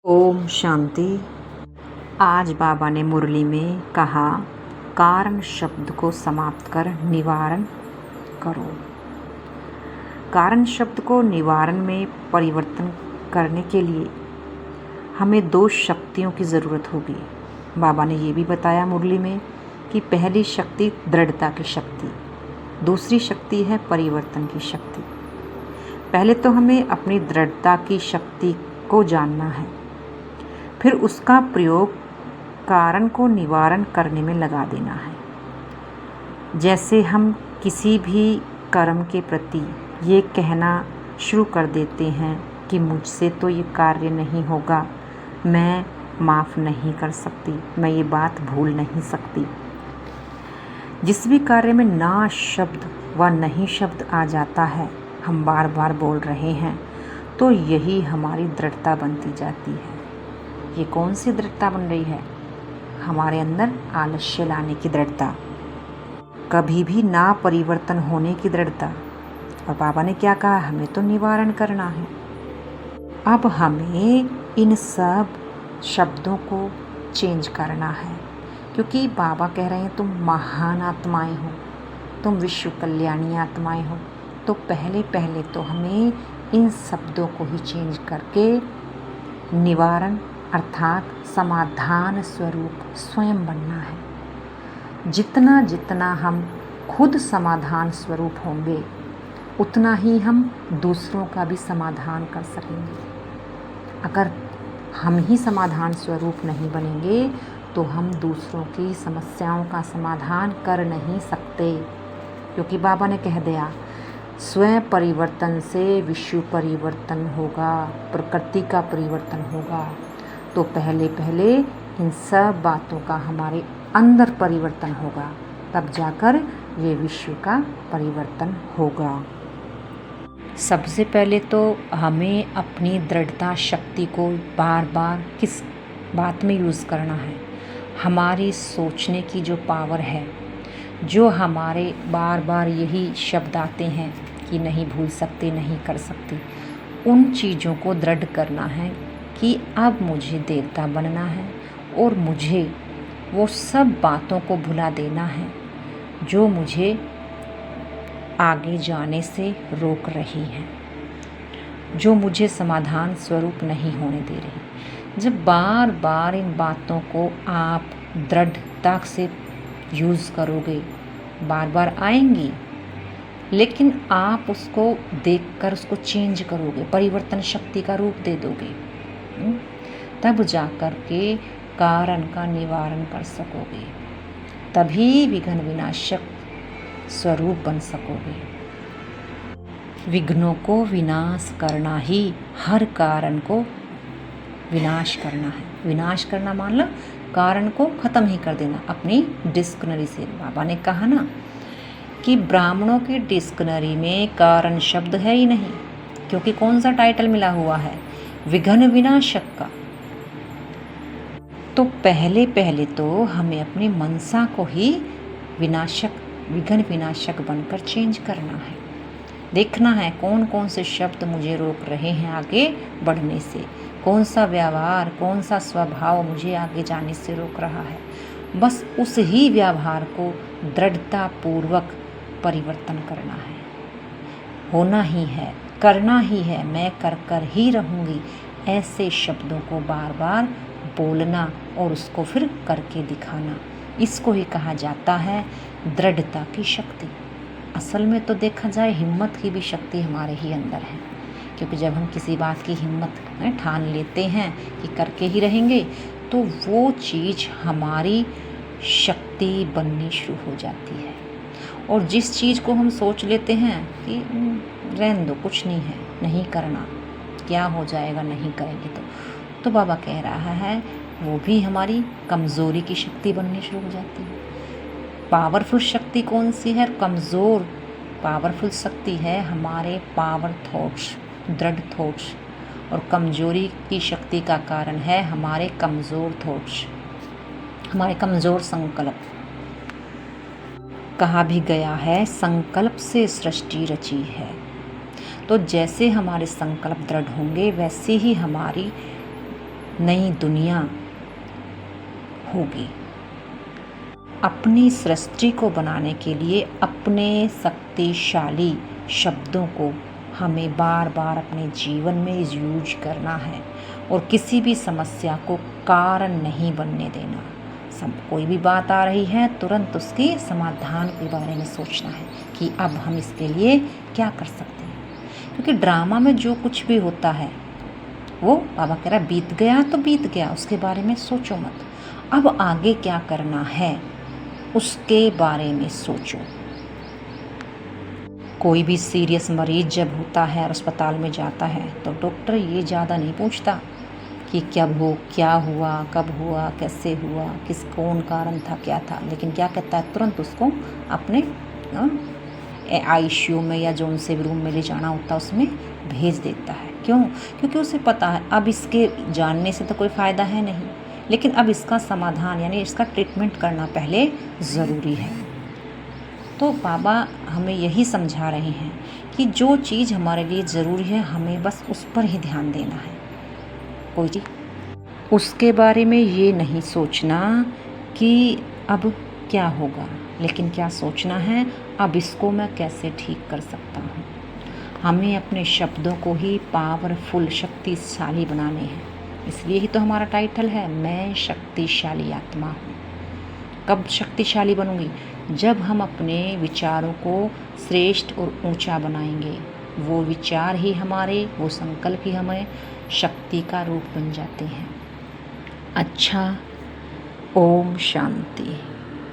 ओम शांति। आज बाबा ने मुरली में कहा, कारण शब्द को समाप्त कर निवारण करो। कारण शब्द को निवारण में परिवर्तन करने के लिए हमें दो शक्तियों की ज़रूरत होगी। बाबा ने ये भी बताया मुरली में कि पहली शक्ति दृढ़ता की शक्ति, दूसरी शक्ति है परिवर्तन की शक्ति। पहले तो हमें अपनी दृढ़ता की शक्ति को जानना है, फिर उसका प्रयोग कारण को निवारण करने में लगा देना है। जैसे हम किसी भी कर्म के प्रति ये कहना शुरू कर देते हैं कि मुझसे तो ये कार्य नहीं होगा, मैं माफ़ नहीं कर सकती, मैं ये बात भूल नहीं सकती। जिस भी कार्य में ना शब्द व नहीं शब्द आ जाता है, हम बार बार बोल रहे हैं, तो यही हमारी दृढ़ता बनती जाती है। ये कौन सी दृढ़ता बन रही है? हमारे अंदर आलस्य लाने की दृढ़ता, कभी भी ना परिवर्तन होने की दृढ़ता। और बाबा ने क्या कहा? हमें तो निवारण करना है। अब हमें इन सब शब्दों को चेंज करना है, क्योंकि बाबा कह रहे हैं तुम महान आत्माएं हो, तुम विश्व कल्याणी आत्माएं हो। तो पहले तो हमें इन शब्दों को ही चेंज करके निवारण अर्थात समाधान स्वरूप स्वयं बनना है। जितना जितना हम खुद समाधान स्वरूप होंगे, उतना ही हम दूसरों का भी समाधान कर सकेंगे। अगर हम ही समाधान स्वरूप नहीं बनेंगे, तो हम दूसरों की समस्याओं का समाधान कर नहीं सकते, क्योंकि बाबा ने कह दिया, स्वयं परिवर्तन से विश्व परिवर्तन होगा, प्रकृति का परिवर्तन होगा। तो पहले इन सब बातों का हमारे अंदर परिवर्तन होगा, तब जाकर ये विश्व का परिवर्तन होगा। सबसे पहले तो हमें अपनी दृढ़ता शक्ति को बार बार किस बात में यूज़ करना है? हमारी सोचने की जो पावर है, जो हमारे बार बार यही शब्द आते हैं कि नहीं भूल सकते, नहीं कर सकते, उन चीज़ों को दृढ़ करना है कि अब मुझे देवता बनना है और मुझे वो सब बातों को भुला देना है जो मुझे आगे जाने से रोक रही हैं, जो मुझे समाधान स्वरूप नहीं होने दे रही। जब बार बार इन बातों को आप दृढ़ता से यूज़ करोगे, बार बार आएंगी, लेकिन आप उसको देखकर उसको चेंज करोगे, परिवर्तन शक्ति का रूप दे दोगे, तब जाकर के कारण का निवारण कर सकोगे, तभी विघ्न विनाशक स्वरूप बन सकोगे। विघ्नों को विनाश करना ही हर कारण को विनाश करना है। विनाश करना मान लो कारण को ख़त्म ही कर देना अपनी डिक्शनरी से। बाबा ने कहा ना कि ब्राह्मणों की डिक्शनरी में कारण शब्द है ही नहीं, क्योंकि कौन सा टाइटल मिला हुआ है? विघ्न विनाशक का। तो पहले तो हमें अपनी मनसा को ही विनाशक, विघ्न विनाशक बनकर चेंज करना है। देखना है कौन कौन से शब्द मुझे रोक रहे हैं आगे बढ़ने से, कौन सा व्यवहार, कौन सा स्वभाव मुझे आगे जाने से रोक रहा है। बस उस ही व्यवहार को दृढ़ता पूर्वक परिवर्तन करना है। होना ही है, करना ही है, मैं कर कर ही रहूँगी, ऐसे शब्दों को बार बार बोलना और उसको फिर करके दिखाना, इसको ही कहा जाता है दृढ़ता की शक्ति। असल में तो देखा जाए हिम्मत की भी शक्ति हमारे ही अंदर है, क्योंकि जब हम किसी बात की हिम्मत ठान लेते हैं कि करके ही रहेंगे, तो वो चीज़ हमारी शक्ति बननी शुरू हो जाती है। और जिस चीज़ को हम सोच लेते हैं कि रहने दो, कुछ नहीं है, नहीं करना, क्या हो जाएगा नहीं करेंगे, तो बाबा कह रहा है वो भी हमारी कमज़ोरी की शक्ति बननी शुरू हो जाती है। पावरफुल शक्ति कौन सी है? कमज़ोर पावरफुल शक्ति है हमारे पावर थॉट्स, दृढ़ थॉट्स। और कमज़ोरी की शक्ति का कारण है हमारे कमज़ोर थॉट्स, हमारे कमज़ोर संकल्प। कहा भी गया है संकल्प से सृष्टि रची है। तो जैसे हमारे संकल्प दृढ़ होंगे, वैसे ही हमारी नई दुनिया होगी। अपनी सृष्टि को बनाने के लिए अपने शक्तिशाली शब्दों को हमें बार बार अपने जीवन में यूज करना है और किसी भी समस्या को कारण नहीं बनने देना। कोई भी बात आ रही है तुरंत उसके समाधान के बारे में सोचना है कि अब हम इसके लिए क्या कर सकते हैं। क्योंकि ड्रामा में जो कुछ भी होता है वो बाबा कह रहा है बीत गया तो बीत गया, उसके बारे में सोचो मत। अब आगे क्या करना है उसके बारे में सोचो। कोई भी सीरियस मरीज जब होता है और अस्पताल में जाता है तो डॉक्टर ये ज़्यादा नहीं पूछता कि क्या हुआ, कब हुआ, कैसे हुआ, कौन कारण था, क्या था, लेकिन क्या कहता है तुरंत उसको अपने आईसीयू में या जोन से रूम में ले जाना होता है उसमें भेज देता है। क्यों? क्योंकि उसे पता है अब इसके जानने से तो कोई फ़ायदा है नहीं, लेकिन अब इसका समाधान यानी इसका ट्रीटमेंट करना पहले ज़रूरी है। तो बाबा हमें यही समझा रहे हैं कि जो चीज़ हमारे लिए ज़रूरी है हमें बस उस पर ही ध्यान देना है। कोई चीज़ उसके बारे में ये नहीं सोचना कि अब क्या होगा, लेकिन क्या सोचना है अब इसको मैं कैसे ठीक कर सकता हूँ। हमें अपने शब्दों को ही पावरफुल, शक्तिशाली बनाने हैं। इसलिए ही तो हमारा टाइटल है मैं शक्तिशाली आत्मा हूँ। कब शक्तिशाली बनूंगी? जब हम अपने विचारों को श्रेष्ठ और ऊंचा बनाएंगे। वो विचार ही हमारे, वो संकल्प ही हमें शक्ति का रूप बन जाते हैं। अच्छा, ओम शांति।